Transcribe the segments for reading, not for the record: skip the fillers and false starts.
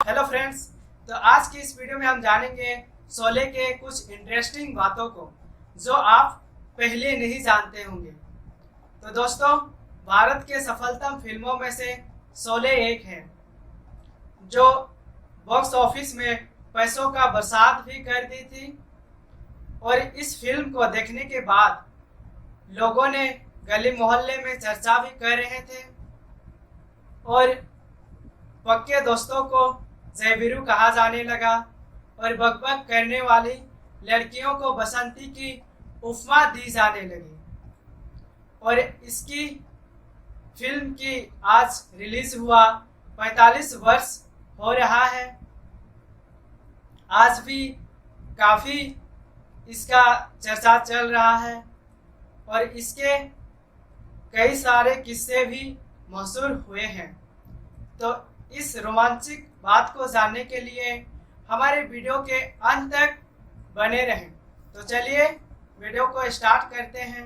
Hello friends, तो आज की इस वीडियो में हम जानेंगे शोले के कुछ इंटरेस्टिंग बातों को जो आप पहले नहीं जानते होंगे। तो दोस्तों, भारत के सफलतम फिल्मों में से शोले एक है जो बॉक्स ऑफिस में पैसों का बरसात भी कर दी थी। और इस फिल्म को देखने के बाद लोगों ने गली मोहल्ले में चर्चा भी कर रहे थे और पक्के दोस्तों को जयवीरू कहा जाने लगा और बकबक करने वाली लड़कियों को बसंती की उपमा दी जाने लगी। और इसकी फिल्म की आज रिलीज हुआ 45 वर्ष हो रहा है। आज भी काफ़ी इसका चर्चा चल रहा है और इसके कई सारे किस्से भी मशहूर हुए हैं। तो इस रोमांचक बात को जानने के लिए हमारे वीडियो के अंत तक बने रहें। तो चलिए वीडियो को स्टार्ट करते हैं।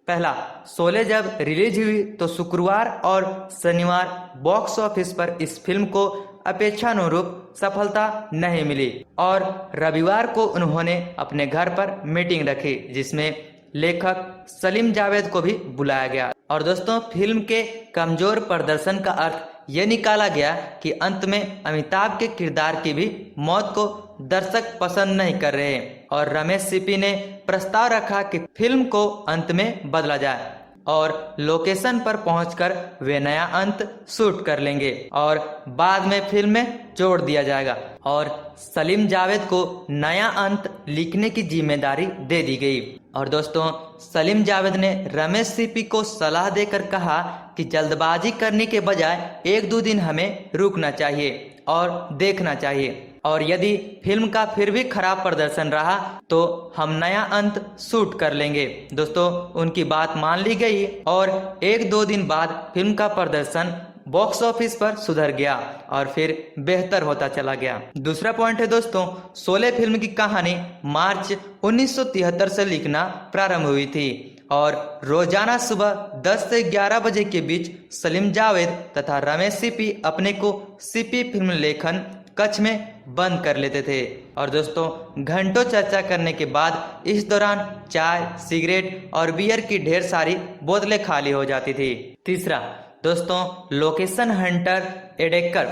पहला, शोले जब रिलीज हुई तो शुक्रवार और शनिवार बॉक्स ऑफिस पर इस फिल्म को अपेक्षानुरूप सफलता नहीं मिली और रविवार को उन्होंने अपने घर पर मीटिंग रखी जिसमें लेखक सलीम जावेद को भी बुलाया गया। और दोस्तों, फिल्म के कमजोर प्रदर्शन का अर्थ ये निकाला गया कि अंत में अमिताभ के किरदार की भी मौत को दर्शक पसंद नहीं कर रहे और रमेश सिप्पी ने प्रस्ताव रखा कि फिल्म को अंत में बदला जाए और लोकेशन पर पहुंचकर वे नया अंत शूट कर लेंगे और बाद में फिल्म में जोड़ दिया जाएगा। और सलीम जावेद को नया अंत लिखने की जिम्मेदारी दे दी गई। और दोस्तों, सलीम जावेद ने रमेश सिप्पी को सलाह देकर कहा कि जल्दबाजी करने के बजाय 1-2 दिन हमें रुकना चाहिए और देखना चाहिए और यदि फिल्म का फिर भी खराब प्रदर्शन रहा तो हम नया अंत शूट कर लेंगे। दोस्तों, उनकी बात मान ली गई और 1-2 दिन बाद फिल्म का प्रदर्शन बॉक्स ऑफिस पर सुधर गया और फिर बेहतर होता चला गया। दूसरा पॉइंट है दोस्तों, शोले फिल्म की कहानी मार्च 1973 से लिखना प्रारंभ हुई थी और रोजाना सुबह 10 से 11 बजे के बीच सलीम जावेद तथा रमेश सिप्पी अपने को सिप्पी फिल्म लेखन कक्ष में बंद कर लेते थे। और दोस्तों, घंटों चर्चा करने के बाद इस दौरान चाय, सिगरेट और बियर की ढेर सारी बोतलें खाली हो जाती थी। तीसरा दोस्तों, लोकेशन हंटर एडेकर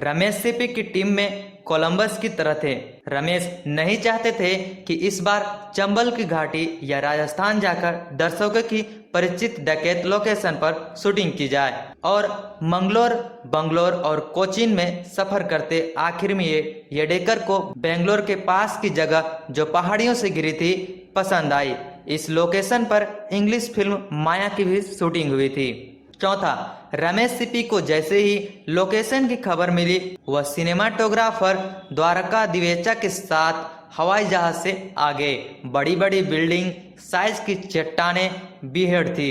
रमेश सिप्पी की टीम में कोलंबस की तरह थे। रमेश नहीं चाहते थे कि इस बार चंबल की घाटी या राजस्थान जाकर दर्शकों की परिचित डकैत लोकेशन पर शूटिंग की जाए और मंगलोर, बंगलोर और कोचीन में सफर करते आखिर में ये एडेकर को बेंगलोर के पास की जगह जो पहाड़ियों से घिरी थी पसंद आई। इस लोकेशन पर इंग्लिश फिल्म माया की भी शूटिंग हुई थी। चौथा, रमेश सिप्पी को जैसे ही लोकेशन की खबर मिली वह सिनेमाटोग्राफर द्वारका दिवेचा के साथ हवाई जहाज से आ गए। बड़ी बड़ी बिल्डिंग, साइज की चट्टानें बीहड़ थी,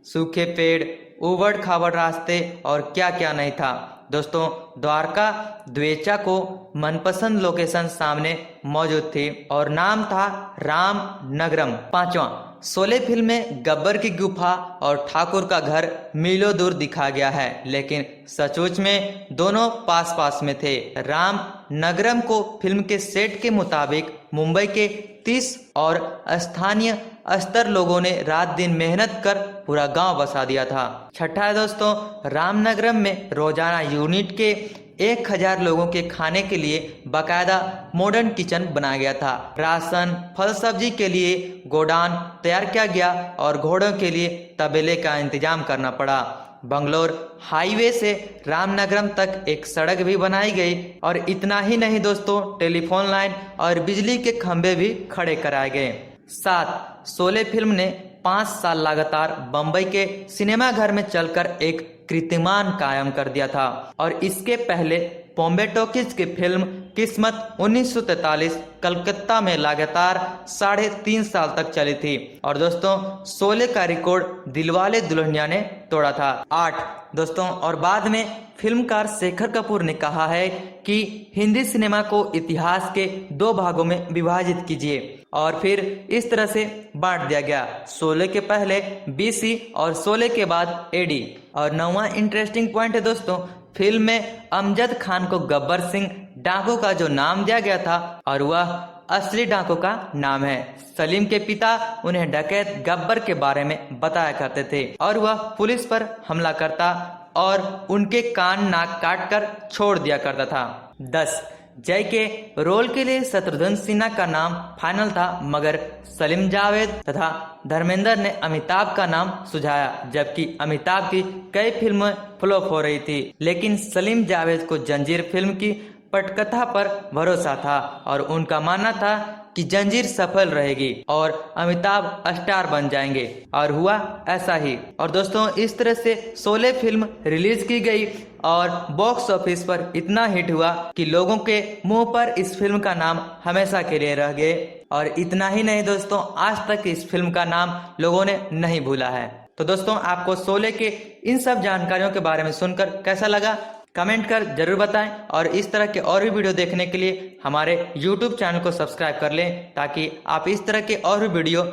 सूखे पेड़, उबड़ खाबड़ रास्ते और क्या क्या नहीं था। दोस्तों, द्वारका द्वेचा को मनपसंद लोकेशन सामने मौजूद थी और नाम था राम नगरम। पांचवा, शोले फिल्म में गब्बर की गुफा और ठाकुर का घर मीलों दूर दिखा गया है लेकिन सचमुच में दोनों पास पास में थे। राम नगरम को फिल्म के सेट के मुताबिक मुंबई के 30 और स्थानीय अस्तर लोगों ने रात दिन मेहनत कर पूरा गांव बसा दिया था। छठा है दोस्तों, रामनगरम में रोजाना यूनिट के 1000 लोगों के खाने के लिए बाकायदा मॉडर्न किचन बनाया गया था। राशन, फल सब्जी के लिए गोडाउन तैयार किया गया और घोड़ों के लिए तबेले का इंतजाम करना पड़ा। बंगलोर हाईवे से रामनगरम तक एक सड़क भी बनाई गई और इतना ही नहीं दोस्तों, टेलीफोन लाइन और बिजली के खंभे भी खड़े कराए गए। 7, शोले फिल्म ने 5 साल लगातार बम्बई के सिनेमाघर में चलकर एक कीर्तिमान कायम कर दिया था और इसके पहले बॉम्बे टॉकीज की फिल्म किस्मत 1943 कलकत्ता में लगातार 3.5 साल तक चली थी। और दोस्तों, शोले का रिकॉर्ड दिलवाले दुल्हनिया ने तोड़ा था। 8 दोस्तों, और बाद में फिल्मकार शेखर कपूर ने कहा है कि हिंदी सिनेमा को इतिहास के 2 भागों में विभाजित कीजिए और फिर इस तरह से बांट दिया गया, शोले के पहले BC और शोले के बाद AD। और 9वां इंटरेस्टिंग पॉइंट है दोस्तों फिल्म में अमजद खान को गब्बर सिंह डाकू का जो नाम दिया गया था और वह असली डाकू का नाम है। सलीम के पिता उन्हें डकैत गब्बर के बारे में बताया करते थे और वह पुलिस पर हमला करता और उनके कान नाक काट कर छोड़ दिया करता था। 10. जय के रोल के लिए शत्रुघ्न सिन्हा का नाम फाइनल था, मगर सलीम जावेद तथा धर्मेंद्र ने अमिताभ का नाम सुझाया, जबकि अमिताभ की कई फिल्में फ्लॉप हो रही थी। लेकिन सलीम जावेद को जंजीर फिल्म की पटकथा पर भरोसा था और उनका मानना था कि जंजीर सफल रहेगी और अमिताभ स्टार बन जाएंगे, और हुआ ऐसा ही। और दोस्तों, इस तरह से शोले फिल्म रिलीज की गई और बॉक्स ऑफिस पर इतना हिट हुआ कि लोगों के मुंह पर इस फिल्म का नाम हमेशा के लिए रह गए। और इतना ही नहीं दोस्तों, आज तक इस फिल्म का नाम लोगों ने नहीं भूला है। तो दोस्तों, आपको शोले के इन सब जानकारियों के बारे में सुनकर कैसा लगा, कमेंट कर जरूर बताएं और इस तरह के और भी वीडियो देखने के लिए हमारे YouTube चैनल को सब्सक्राइब कर लें ताकि आप इस तरह के और भी वीडियो